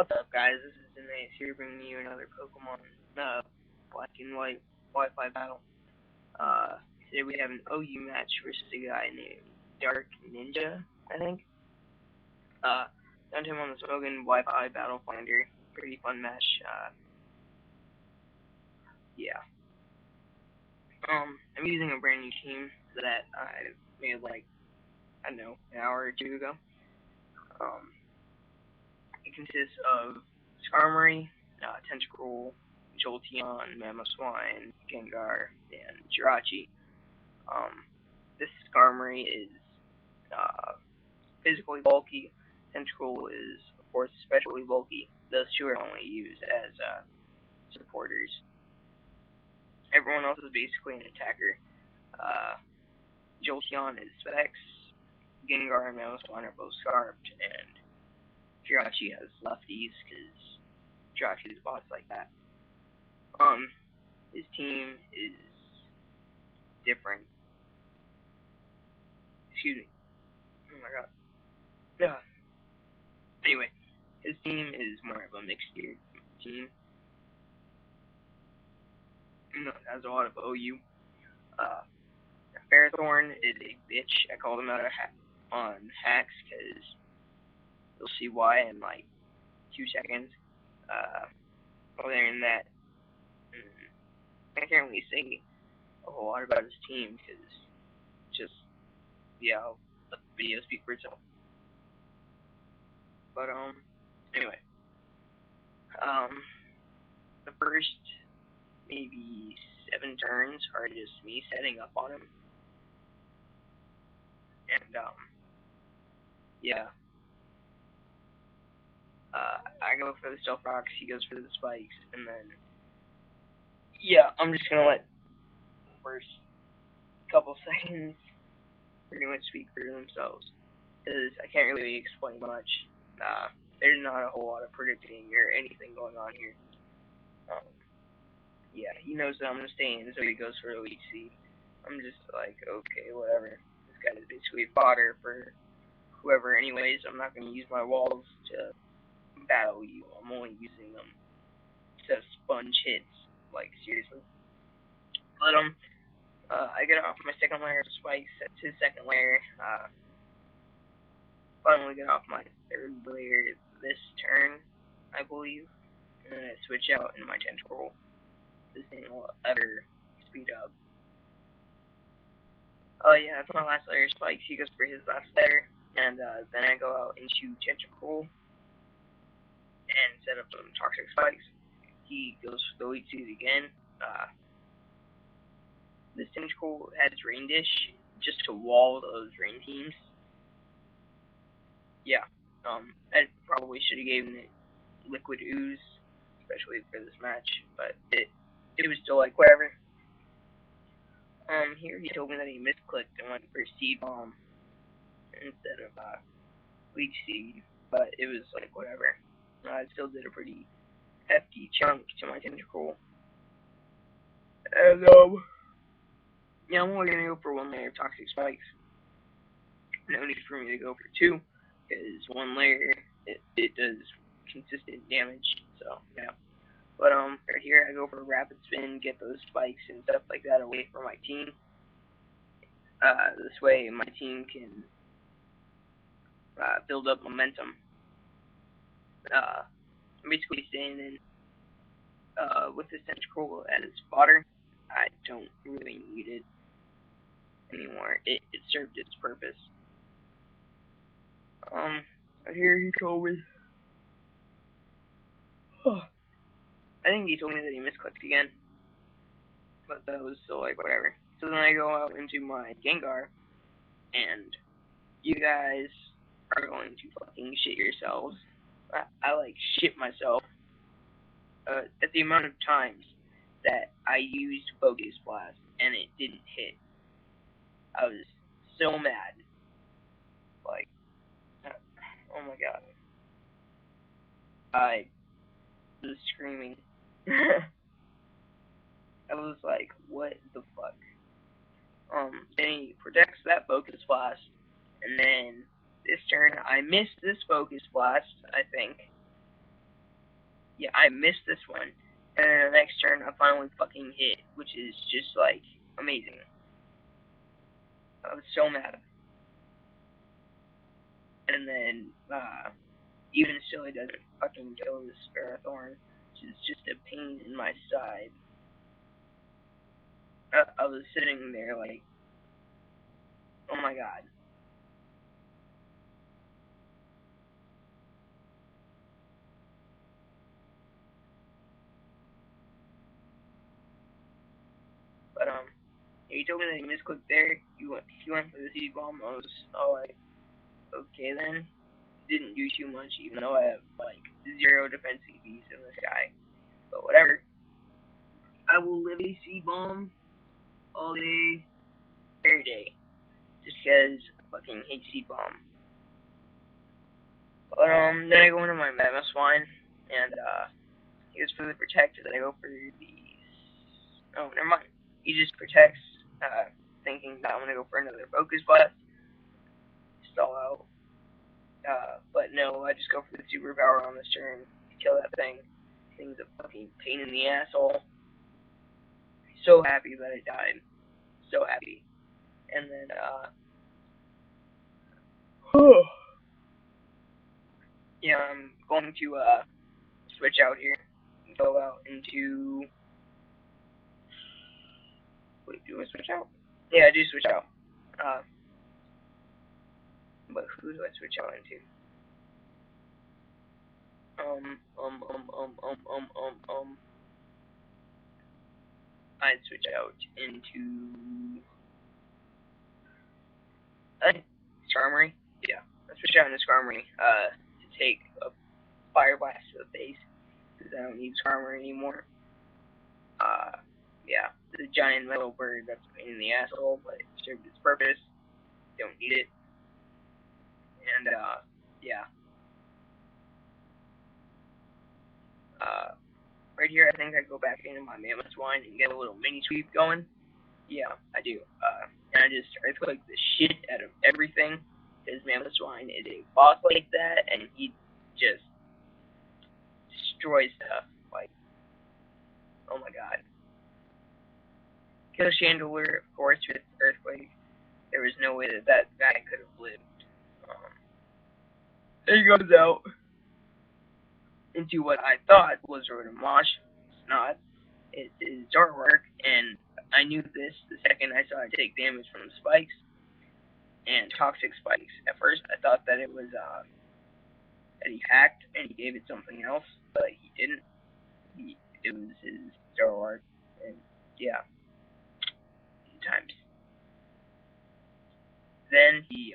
What's up, guys? This is Xenaus here, bringing you another Pokemon Black and White Wi-Fi battle. Today we have an OU match versus a guy named DarkNinja, I think. Found him on the smogon Wi-Fi Battle Finder. Pretty fun match. Yeah. I'm using a brand new team that I made I don't know, an hour or two ago. It consists of Skarmory, Tentacruel, Jolteon, Mammoth, Gengar, and Jirachi. This Skarmory is physically bulky. Tentacruel is, of course, especially bulky. Those two are only used as supporters. Everyone else is basically an attacker. Jolteon is Specs. Gengar and Mammoth are both Scarfed, and Jirachi has lefties because Jirachi's boss like that. His team is different. Excuse me. Oh my god. Yeah. Anyway, his team is more of a mixed gear team. It has a lot of OU. Ferrothorn is a bitch. I called him out on hacks because you'll see why in like 2 seconds. Other than that, I can't really say a whole lot about his team because just, yeah, I'll let the video speak for itself. But, anyway. The first maybe 7 turns are just me setting up on him. And, yeah. I go for the Stealth Rocks, he goes for the Spikes, and then, yeah, I'm just gonna let the first couple seconds pretty much speak for themselves, because I can't really explain much. There's not a whole lot of predicting or anything going on here. Yeah, he knows that I'm gonna stay in, so he goes for Elite Seed. I'm just like, okay, whatever. This guy is basically fodder for whoever anyways. I'm not gonna use my walls to battle you. I'm only using them to sponge hits. Like, seriously. But, I get off my second layer of Spikes. That's his second layer. Finally get off my third layer this turn, I believe. And then I switch out in my Tentacruel. This thing will ever speed up. Oh yeah, that's my last layer of Spikes. He goes for his last layer. And then I go out into Tentacruel and set up some Toxic Spikes. He goes for the Elite Seed again. This Tentacruel has Rain Dish just to wall those rain teams. Yeah, I probably should have given it Liquid Ooze, especially for this match, but it was still like whatever. Here he told me that he misclicked and went for Seed Bomb instead of Leech Seed, but it was like whatever. I still did a pretty hefty chunk to my Tentacruel. And yeah, I'm only gonna go for 1 layer of Toxic Spikes. No need for me to go for 2, because 1 layer it does consistent damage. So yeah. But right here I go for a Rapid Spin, get those spikes and stuff like that away from my team. This way my team can build up momentum. I'm basically staying in with this Tentacruel as fodder. I don't really need it anymore. It served its purpose. Here he told me. I think he told me that he misclicked again. But that was still like whatever. So then I go out into my Gengar, and you guys are going to fucking shit yourselves. I like shit myself at the amount of times that I used Focus Blast and it didn't hit. I was so mad. Like, oh my god. I was screaming. I was like, what the fuck? Then he protects that Focus Blast, and then this turn I missed this Focus Blast, I think. yeah, I missed this one. And then the next turn, I finally fucking hit, which is just, like, amazing. I was so mad. And then, even still, he doesn't fucking kill the Sparathorn, which is just a pain in my side. I was sitting there like, oh my god. But, he told me that he misclicked there. He went for the seed bomb. I was all like, okay then. Didn't do too much, even though I have, like, 0 defense CPs in this guy. But whatever. I will live a seed bomb all day, every day. Just because I fucking hate seed bomb. But, then I go into my Mammoth Swine, and, he goes for the protect, and then I go for these. Oh, never mind. He just protects, thinking that I'm gonna go for another focus blast. Stall out. But no, I just go for the superpower on this turn to kill that thing. Thing's a fucking pain in the asshole. So happy that I died. So happy. And then, yeah, I'm going to, switch out here. Go out into... Wait, do I switch out? Yeah, I do switch out. But who do I switch out into? I'd switch out into... Skarmory? Yeah. I'd switch out into Skarmory, to take a Fire Blast to the face, because I don't need Skarmory anymore. Yeah. The giant metal bird, that's a pain in the asshole, but it served its purpose. Don't need it. And, yeah. Right here, I think I go back into my Mammoth Swine and get a little mini sweep going. Yeah, I do. And I just earthquake the shit out of everything, because Mammoth Swine is a boss like that, and he just destroys stuff. Like, oh my god. Kill Chandelure, of course, with Earthquake. There was no way that that guy could have lived. There he goes out into what I thought was Rotomosh. It's not. It is Dark, and I knew this the second I saw it take damage from the spikes and toxic spikes. At first, I thought that it was that he hacked and he gave it something else, but he didn't. It was his Dark, and yeah, times. Then he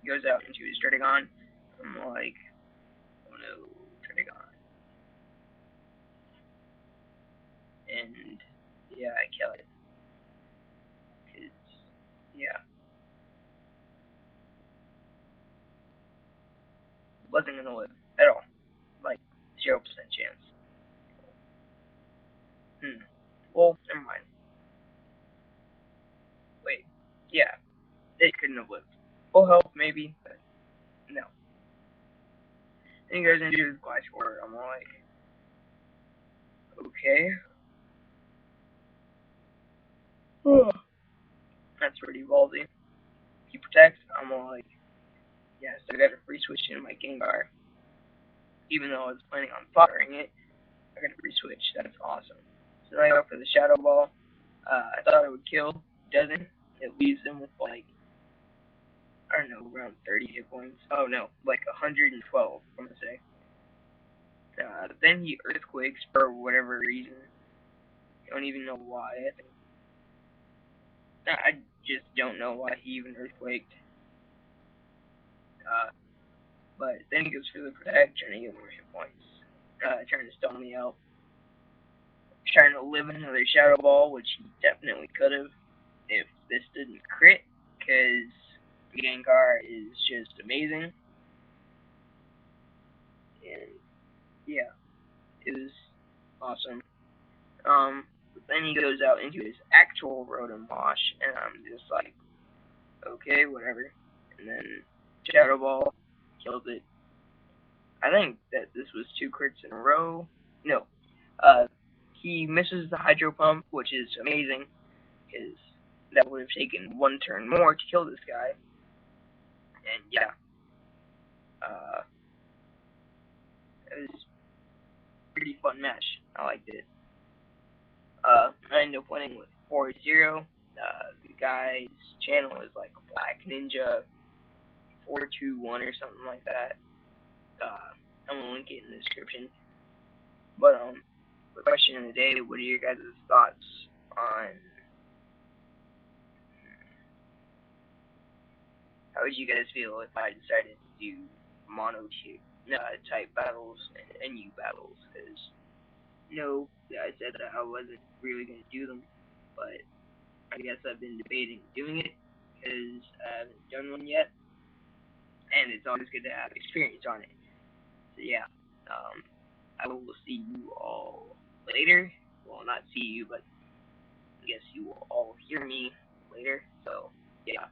goes out into his Druddigon. I'm like, oh no, Druddigon. And yeah, I kill it. Cause yeah, wasn't gonna live at all. Like 0% chance. Well, never mind. Wait, yeah, it couldn't have lived. Full health maybe, but no. Then he goes into his Glass Order. I'm like, okay. That's pretty ballsy. He protects. I'm like, yes, I got a free switch in my Gengar. Even though I was planning on foddering it, I got a free switch. That's awesome. So then I go for the Shadow Ball. I thought it would kill. It doesn't. It leaves him with like, I don't know, around 30 hit points. Oh no, like 112, I'm gonna say. Then he Earthquakes for whatever reason. I don't even know why. I just don't know why he even Earthquaked. But then he goes for the Protect, trying to get more hit points. Trying to stall me out. Trying to live another Shadow Ball, which he definitely could have if this didn't crit, because Gengar is just amazing. And yeah, it was awesome. But then he goes out into his actual Rotomosh, and I'm just like, okay, whatever. And then Shadow Ball kills it. I think that this this was 2 crits in a row. No. He misses the hydro pump, which is amazing, because that would have taken 1 turn more to kill this guy. And yeah. It was a pretty fun match. I liked it. I ended up winning with 4-0. The guy's channel is like DarkNinja 421 or something like that. I'm gonna link it in the description. But the question of the day: what are your guys' thoughts on how would you guys feel if I decided to do mono type battles and NU battles? Because I said that I wasn't really gonna do them, but I guess I've been debating doing it because I haven't done one yet, and it's always good to have experience on it. So yeah, I will see you all later. Well, not see you, but I guess you will all hear me later. So yeah.